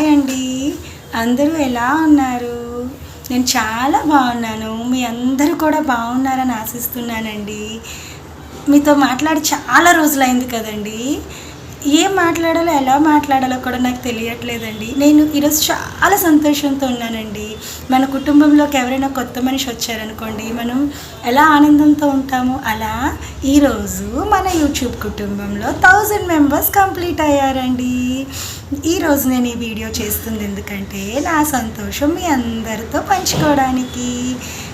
Hi అండి, అందరూ ఎలా ఉన్నారు? నేను చాలా బాగున్నాను. మీ అందరూ కూడా బాగున్నారని ఆశిస్తున్నానండి. మీతో మాట్లాడి చాలా రోజులైంది కదండి. ఏం మాట్లాడాలో ఎలా మాట్లాడాలో కూడా నాకు తెలియట్లేదండి. నేను ఈరోజు చాలా సంతోషంతో ఉన్నానండి. మన కుటుంబంలోకి ఎవరైనా కొత్త మనిషి వచ్చారనుకోండి, మనం ఎలా ఆనందంతో ఉంటామో అలా ఈరోజు మన యూట్యూబ్ కుటుంబంలో 1000 మెంబర్స్ కంప్లీట్ అయ్యారండి. ఈరోజు నేను ఈ వీడియో చేస్తుంది ఎందుకంటే నా సంతోషం మీ అందరితో పంచుకోవడానికి.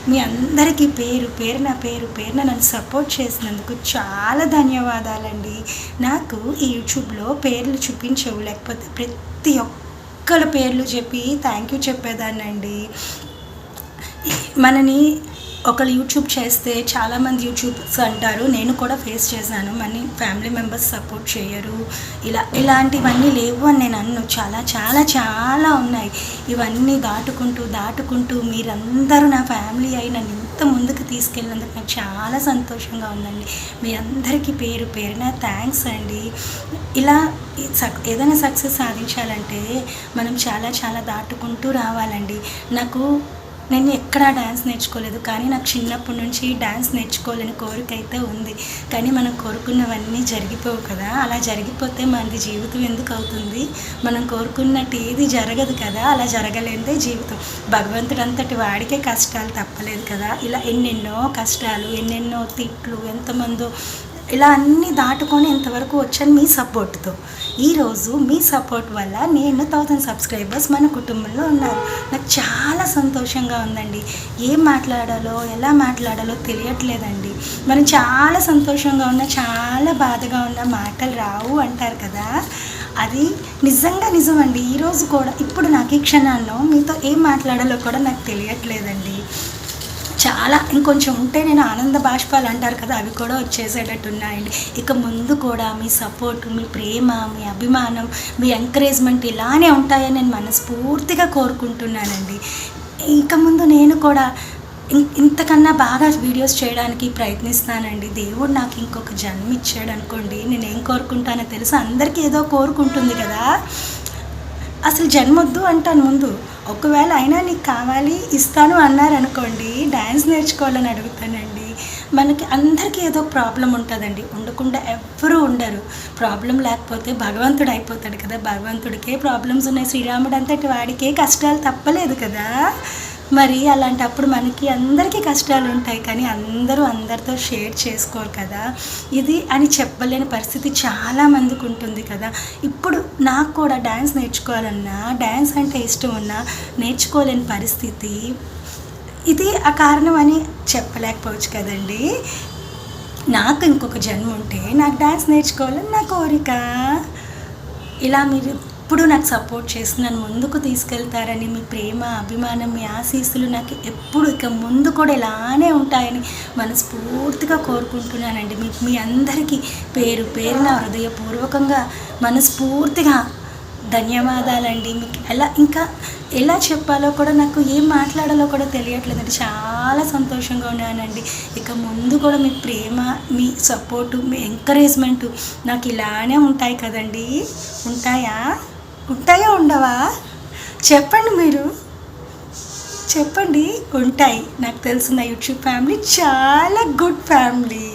మీ అందరికీ పేరు పేరున నన్ను సపోర్ట్ చేసినందుకు చాలా ధన్యవాదాలండి. నాకు ఈ యూట్యూబ్లో పేర్లు చూపించవు, లేకపోతే ప్రతి ఒక్కరి పేర్లు చెప్పి థ్యాంక్ యూ చెప్పేదాన్నండి. మనని ఒకళ్ళు యూట్యూబ్ చేస్తే చాలామంది యూట్యూబ్స్ అంటారు, నేను కూడా ఫేస్ చేశాను, మన ఫ్యామిలీ మెంబర్స్ సపోర్ట్ చేయరు, ఇలాంటివన్నీ లేవు అని నేను అన్ను. చాలా చాలా చాలా ఉన్నాయి. ఇవన్నీ దాటుకుంటూ మీరందరూ నా ఫ్యామిలీ అయి నన్ను ఇంత ముందుకు తీసుకెళ్ళినందుకు నాకు చాలా సంతోషంగా ఉందండి. మీ అందరికీ పేరున థ్యాంక్స్ అండి. ఇలా ఏదైనా సక్సెస్ సాధించాలంటే మనం చాలా చాలా దాటుకుంటూ రావాలండి. నేను ఎక్కడా డ్యాన్స్ నేర్చుకోలేదు, కానీ నాకు చిన్నప్పటి నుంచి డ్యాన్స్ నేర్చుకోవాలని కోరిక అయితే ఉంది. కానీ మనం కోరుకున్నవన్నీ జరిగిపోవు కదా. అలా జరిగిపోతే మనది జీవితం ఎందుకు అవుతుంది? మనం కోరుకున్నట్టు ఏది జరగదు కదా. అలా జరగలేనిదే జీవితం. భగవంతుడు అంతటి వాడికే కష్టాలు తప్పలేదు కదా. ఇలా ఎన్నెన్నో కష్టాలు, ఎన్నెన్నో తిట్లు, ఎంతమందో ఇలా అన్నీ దాటుకొని ఇంతవరకు వచ్చాను మీ సపోర్ట్తో. ఈరోజు మీ సపోర్ట్ వల్ల నేను 1000 సబ్స్క్రైబర్స్ మన కుటుంబంలో ఉన్నారు. నాకు చాలా సంతోషంగా ఉందండి. ఏం మాట్లాడాలో ఎలా మాట్లాడాలో తెలియట్లేదండి. మనం చాలా సంతోషంగా ఉన్నా, చాలా బాధగా ఉన్న మాటలు రావు అంటారు కదా. అది నిజంగా నిజమండి. ఈరోజు కూడా ఇప్పుడు నాకు ఈ క్షణాల్లో మీతో ఏం మాట్లాడాలో కూడా నాకు తెలియట్లేదండి. చాలా ఇంకొంచెం ఉంటే నేను ఆనంద బాష్పాలు అంటారు కదా, అవి కూడా వచ్చేసేటట్టు ఉన్నాయండి. ఇక ముందు కూడా మీ సపోర్ట్, మీ ప్రేమ, మీ అభిమానం, మీ ఎంకరేజ్మెంట్ ఇలానే ఉంటాయని నేను మనస్ఫూర్తిగా కోరుకుంటున్నానండి. ఇక ముందు నేను కూడా ఇంతకన్నా బాగా వీడియోస్ చేయడానికి ప్రయత్నిస్తానండి. దేవుడు నాకు ఇంకొక జన్మ ఇచ్చాడు అనుకోండి, నేనేం కోరుకుంటానో తెలుసు. అందరికీ ఏదో కోరుకుంటుంది కదా. అసలు జన్మొద్దు అంటాను ముందు. ఒకవేళ అయినా నీకు కావాలి ఇస్తాను అన్నారనుకోండి, డ్యాన్స్ నేర్చుకోవాలని అడుగుతానండి. మనకి అందరికీ ఏదో ప్రాబ్లం ఉంటుందండి. ఉండకుండా ఎవ్వరూ ఉండరు. ప్రాబ్లం లేకపోతే భగవంతుడు అయిపోతాడు కదా. భగవంతుడికే ప్రాబ్లమ్స్ ఉన్నాయి. శ్రీరాముడు అంతటి వాడికే కష్టాలు తప్పలేదు కదా. మరి అలాంటప్పుడు మనకి అందరికీ కష్టాలు ఉంటాయి, కానీ అందరూ అందరితో షేర్ చేసుకోరు కదా. ఇది అని చెప్పలేని పరిస్థితి చాలామందికి ఉంటుంది కదా. ఇప్పుడు నాకు కూడా డ్యాన్స్ నేర్చుకోవాలన్నా, డ్యాన్స్ అంటే ఇష్టం ఉన్నా నేర్చుకోలేని పరిస్థితి. ఇది ఆ కారణం అని చెప్పలేకపోవచ్చు కదండి. నాకు ఇంకొక జన్మ ఉంటే నాకు డ్యాన్స్ నేర్చుకోవాలని నా కోరిక. ఇలా మీరు ఎప్పుడు నాకు సపోర్ట్ చేసి నన్ను ముందుకు తీసుకెళ్తారని మీ ప్రేమ, అభిమానం, మీ ఆశీస్సులు నాకు ఎప్పుడు ఇక ముందు కూడా ఇలానే ఉంటాయని మనస్ఫూర్తిగా కోరుకుంటున్నానండి. మీ అందరికీ పేరున హృదయపూర్వకంగా మనస్ఫూర్తిగా ధన్యవాదాలండి. మీకు ఎలా చెప్పాలో కూడా, నాకు ఏం మాట్లాడాలో కూడా తెలియట్లేదండి. చాలా సంతోషంగా ఉన్నానండి. ఇక ముందు కూడా మీ ప్రేమ, మీ సపోర్టు, మీ ఎంకరేజ్మెంటు నాకు ఇలానే ఉంటాయి కదండి. ఉంటాయా ఉండవా? చెప్పండి, మీరు చెప్పండి. ఉంటాయి. నాకు తెలుసు నా యూట్యూబ్ ఫ్యామిలీ చాలా గుడ్ ఫ్యామిలీ.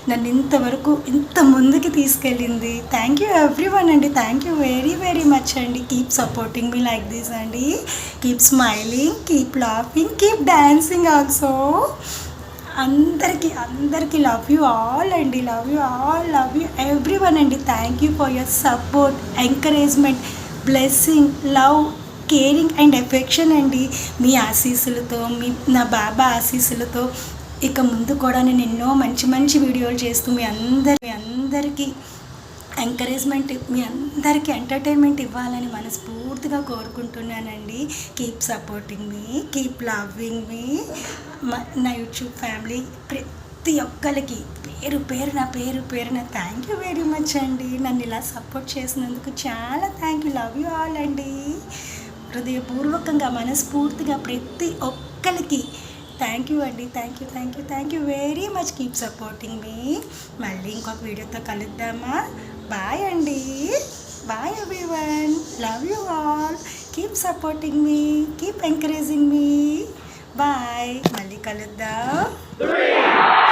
నన్ను ఇంతవరకు ఇంత ముందుకి తీసుకెళ్ళింది. థ్యాంక్ యూ ఎవ్రీవన్ అండి. థ్యాంక్ యూ వెరీ మచ్ అండి. కీప్ సపోర్టింగ్ మీ లైక్ దిస్ అండి. Keep smiling, keep laughing, keep dancing also. అందరికీ లవ్ యూ ఆల్ అండి. లవ్ యూ ఎవ్రీవన్ అండి. Thank you for your support, encouragement, blessing, love, caring and affection అండి. మీ ఆశీస్సులతో, నా బాబా ఆశీస్సులతో ఇక ముందు కూడా నేను ఎన్నో మంచి వీడియోలు చేస్తూ మీ అందరికీ ఎంకరేజ్మెంట్, మీ అందరికీ ఎంటర్టైన్మెంట్ ఇవ్వాలని మనస్ఫూర్తిగా కోరుకుంటున్నానండి. కీప్ సపోర్టింగ్ మీ, కీప్ లవ్వింగ్ మీ. నా యూట్యూబ్ ఫ్యామిలీ ప్రతి ఒక్కరికి పేరున థ్యాంక్ యూ వెరీ మచ్ అండి. నన్ను ఇలా సపోర్ట్ చేసినందుకు చాలా thank you. Love you all అండి. హృదయపూర్వకంగా మనస్ఫూర్తిగా ప్రతి ఒక్కరికి థ్యాంక్ యూ అండి. Thank you very much. Keep supporting మీ. మళ్ళీ ఇంకొక వీడియోతో కలుద్దామా? బాయ్ అండి. Bye everyone. Love you all. Keep supporting మీ, కీప్ ఎంకరేజింగ్ మీ. బాయ్, మళ్ళీ కలుద్దాం.